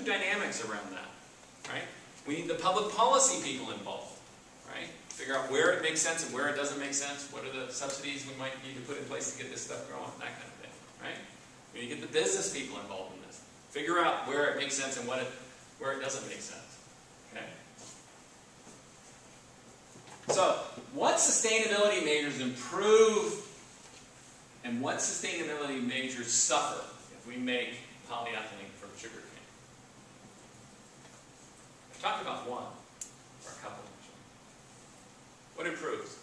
dynamics around that, right? We need the public policy people involved, right? Figure out where it makes sense and where it doesn't make sense. What are the subsidies we might need to put in place to get this stuff going? That kind of thing, right? We need to get the business people involved in this. Figure out where it makes sense and where it doesn't make sense, okay? So, what sustainability measures improve and what sustainability measures suffer if we make polyethylene from sugar cane? I talked about one, or a couple actually. What improves?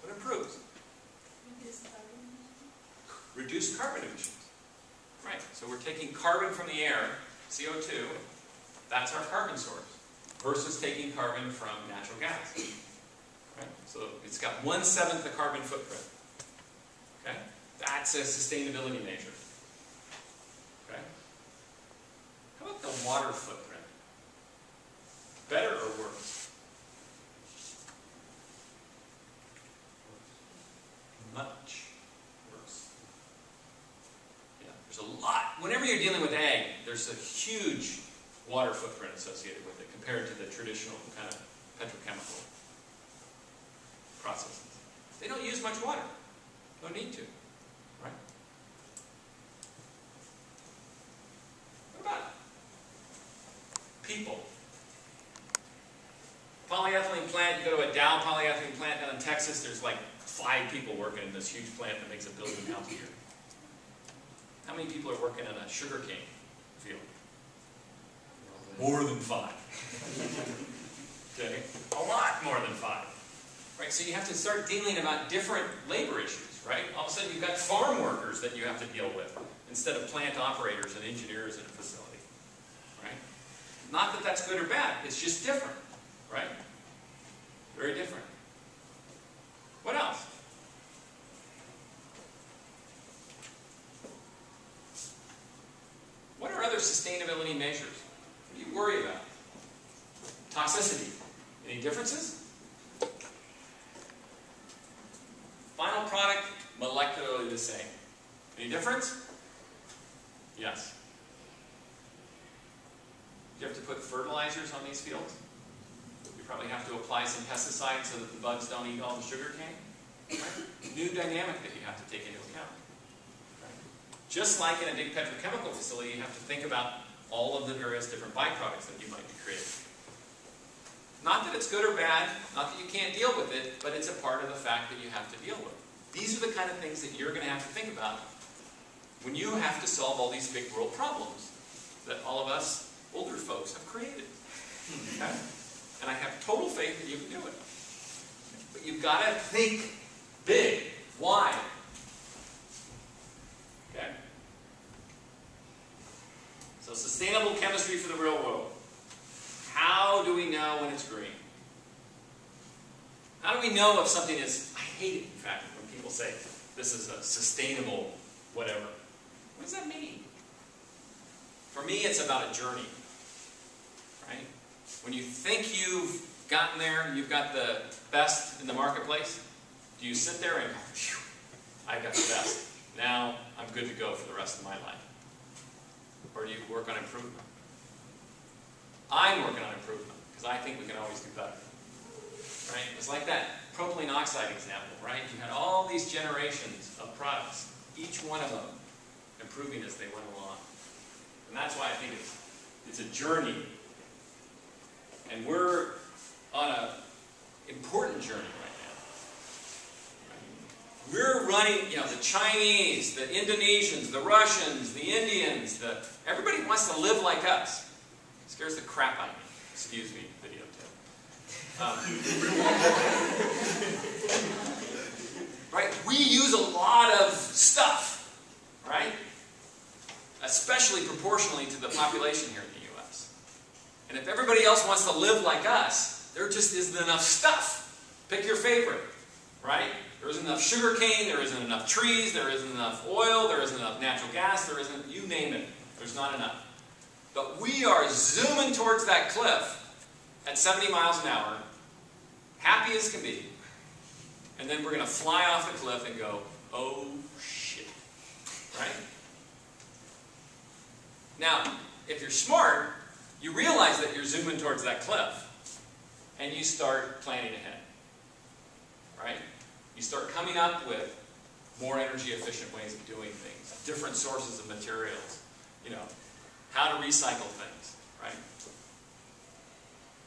What improves? Reduce carbon emissions. Right, so we're taking carbon from the air, CO2, that's our carbon source, versus taking carbon from natural gas. Right? So it's got 1/7 the carbon footprint. Okay? That's a sustainability measure. Okay? How about the water footprint? Better or worse? Much worse. Yeah, there's a lot. Whenever you're dealing with ag, there's a huge water footprint associated with it compared to the traditional kind of petrochemical processes. They don't use much water. Don't need to. Right? What about people? Polyethylene plant, you go to a Dow polyethylene plant down in Texas, there's like 5 people working in this huge plant that makes $1 billion a year. How many people are working in a sugarcane field? More than 5. Okay? A lot more than 5. Right? So you have to start dealing about different labor issues, right? All of a sudden you've got farm workers that you have to deal with instead of plant operators and engineers in a facility. Right? Not that that's good or bad, it's just different. Right? Very different. What else? What are other sustainability measures? What do you worry about? Toxicity. Any differences? Final product, molecularly the same. Any difference? Yes. Do you have to put fertilizers on these fields? You probably have to apply some pesticides so that the bugs don't eat all the sugar cane. Right? New dynamic that you have to take into account. Right? Just like in a big petrochemical facility, you have to think about all of the various different byproducts that you might be creating. Not that it's good or bad, not that you can't deal with it, but it's a part of the fact that you have to deal with. These are the kind of things that you're going to have to think about when you have to solve all these big world problems that all of us older folks have created. Okay? And I have total faith that you can do it. But you've got to think big. Why? Okay? So sustainable chemistry for the real world. How do we know when it's green? How do we know if something is, I hate it in fact when people say this is a sustainable whatever. What does that mean? For me it's about a journey. Right? When you think you've gotten there, you've got the best in the marketplace, do you sit there and go, phew, I got the best. Now I'm good to go for the rest of my life? Or do you work on improvement? I'm working on improvement because I think we can always do better. Right? It's like that propylene oxide example, right? You had all these generations of products, each one of them improving as they went along. And that's why I think it's a journey. And we're on an important journey right now. Right? We're running, the Chinese, the Indonesians, the Russians, the Indians, everybody wants to live like us. It scares the crap out of me. Excuse me, videotape. Right? We use a lot of stuff, right? Especially proportionally to the population here in the U.S. And if everybody else wants to live like us, there just isn't enough stuff. Pick your favorite, right? There isn't enough sugar cane, there isn't enough trees, there isn't enough oil, there isn't enough natural gas, there isn't, you name it, there's not enough. But we are zooming towards that cliff at 70 miles an hour, happy as can be. And then we're going to fly off the cliff and go, oh shit. Right? Now, if you're smart, you realize that you're zooming towards that cliff. And you start planning ahead. Right? You start coming up with more energy efficient ways of doing things, different sources of materials, you know, how to recycle things, right?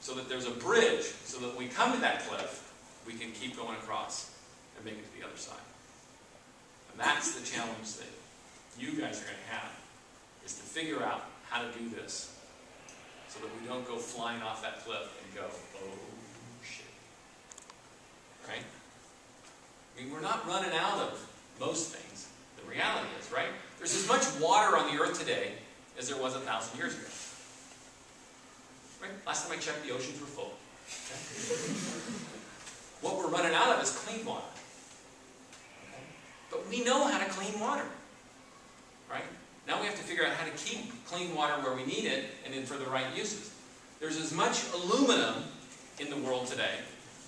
So that there's a bridge, so that when we come to that cliff, we can keep going across and make it to the other side. And that's the challenge that you guys are going to have, is to figure out how to do this so that we don't go flying off that cliff and go, oh shit. Right? I mean, we're not running out of most things. The reality is, right? There's as much water on the earth today as there was 1,000 years ago. Right? Last time I checked, the oceans were full. Okay? What we're running out of is clean water. Okay? But we know how to clean water. Right? Now we have to figure out how to keep clean water where we need it and in for the right uses. There's as much aluminum in the world today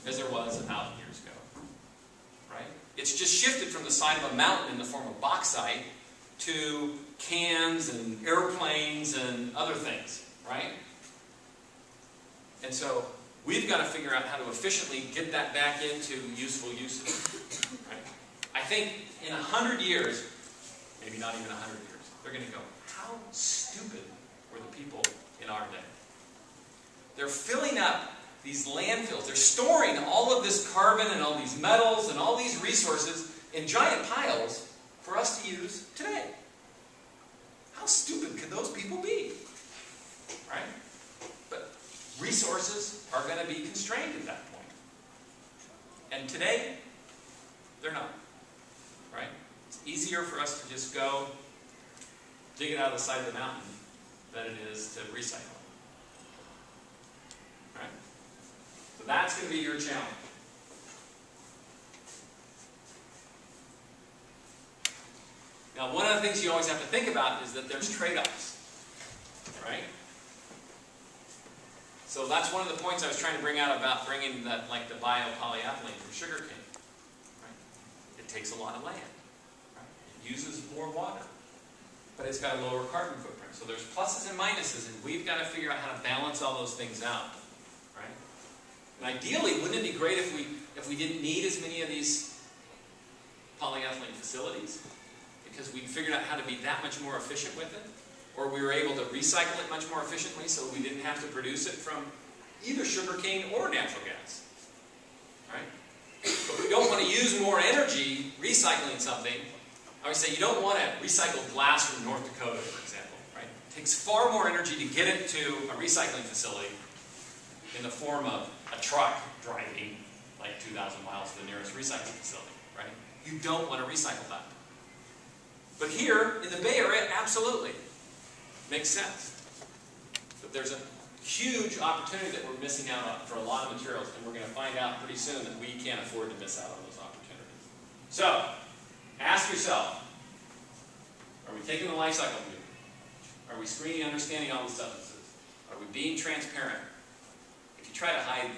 as there was 1,000 years ago. Right? It's just shifted from the side of a mountain in the form of bauxite to cans and airplanes and other things. Right? And so we've got to figure out how to efficiently get that back into useful uses. Right? I think in 100 years, maybe not even 100 years, they're going to go, how stupid were the people in our day? They're filling up these landfills. They're storing all of this carbon and all these metals and all these resources in giant piles for us to use today. How stupid could those people be? Right? But resources are going to be constrained at that point. And today, they're not. Right? It's easier for us to just go dig it out of the side of the mountain than it is to recycle. Right? So that's going to be your challenge. Now, one of the things you always have to think about is that there's trade-offs. Right? So that's one of the points I was trying to bring out about bringing that, like the biopolyethylene from sugarcane. Right? It takes a lot of land. Right? It uses more water. But it's got a lower carbon footprint. So there's pluses and minuses, and we've got to figure out how to balance all those things out. Right? And ideally, wouldn't it be great if we didn't need as many of these polyethylene facilities? Because we figured out how to be that much more efficient with it? Or we were able to recycle it much more efficiently so we didn't have to produce it from either sugarcane or natural gas. Right? But we don't want to use more energy recycling something. I would say you don't want to recycle glass from North Dakota, for example. Right? It takes far more energy to get it to a recycling facility in the form of a truck driving like 2,000 miles to the nearest recycling facility. Right? You don't want to recycle that. But here, in the Bay Area, absolutely. Makes sense. But there's a huge opportunity that we're missing out on for a lot of materials, and we're going to find out pretty soon that we can't afford to miss out on those opportunities. So, ask yourself, are we taking the life cycle view? Are we screening and understanding all the substances? Are we being transparent? If you try to hide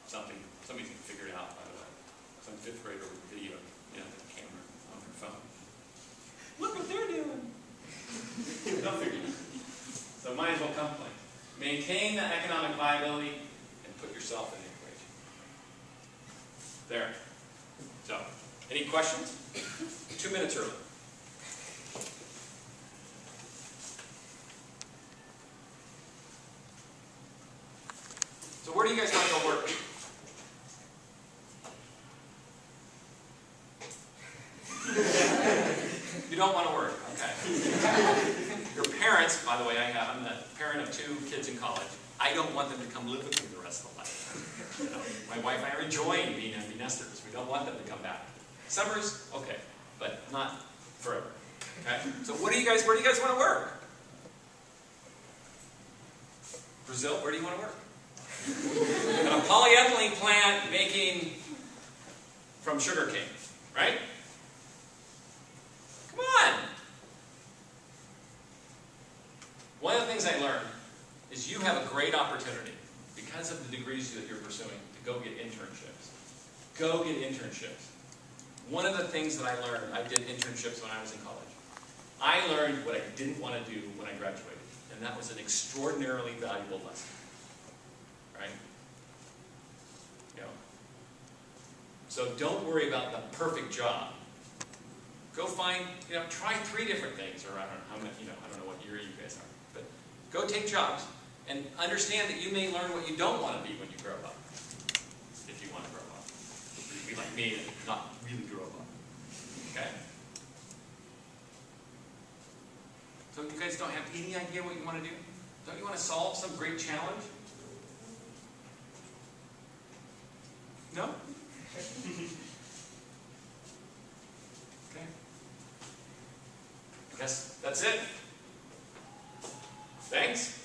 something, somebody can figure it out, by the way. Some fifth grader with video, you know, the camera on their phone. Look what they're doing. They'll figure it out. So might as well come clean. Maintain the economic viability and put yourself in the equation. There. So, any questions? 2 minutes early. So where do you guys want to go work? You don't want to work, okay. Your parents, by the way, I'm the parent of 2 kids in college. I don't want them to come live with me the rest of the life. You know, my wife and I are enjoying being empty nesters. We don't want them to come back. Summers, okay, but not forever. Okay? So where do you guys want to work? Brazil, where do you want to work? At a polyethylene plant making from sugarcane, right? Come on! One of the things I learned is you have a great opportunity, because of the degrees that you're pursuing, to go get internships. internships. Go get internships. One of the things that I learned, I did internships when I was in college. I learned what I didn't want to do when I graduated. And that was an extraordinarily valuable lesson. Right? You know. So don't worry about the perfect job. Go find, try 3 different things, or I don't know how many, I don't know what year you guys are. But go take jobs and understand that you may learn what you don't want to be when you grow up. If you want to grow up. Or you be like me and not really grow up. Okay? So you guys don't have any idea what you want to do? Don't you want to solve some great challenge? No? Okay. I guess that's it. Thanks.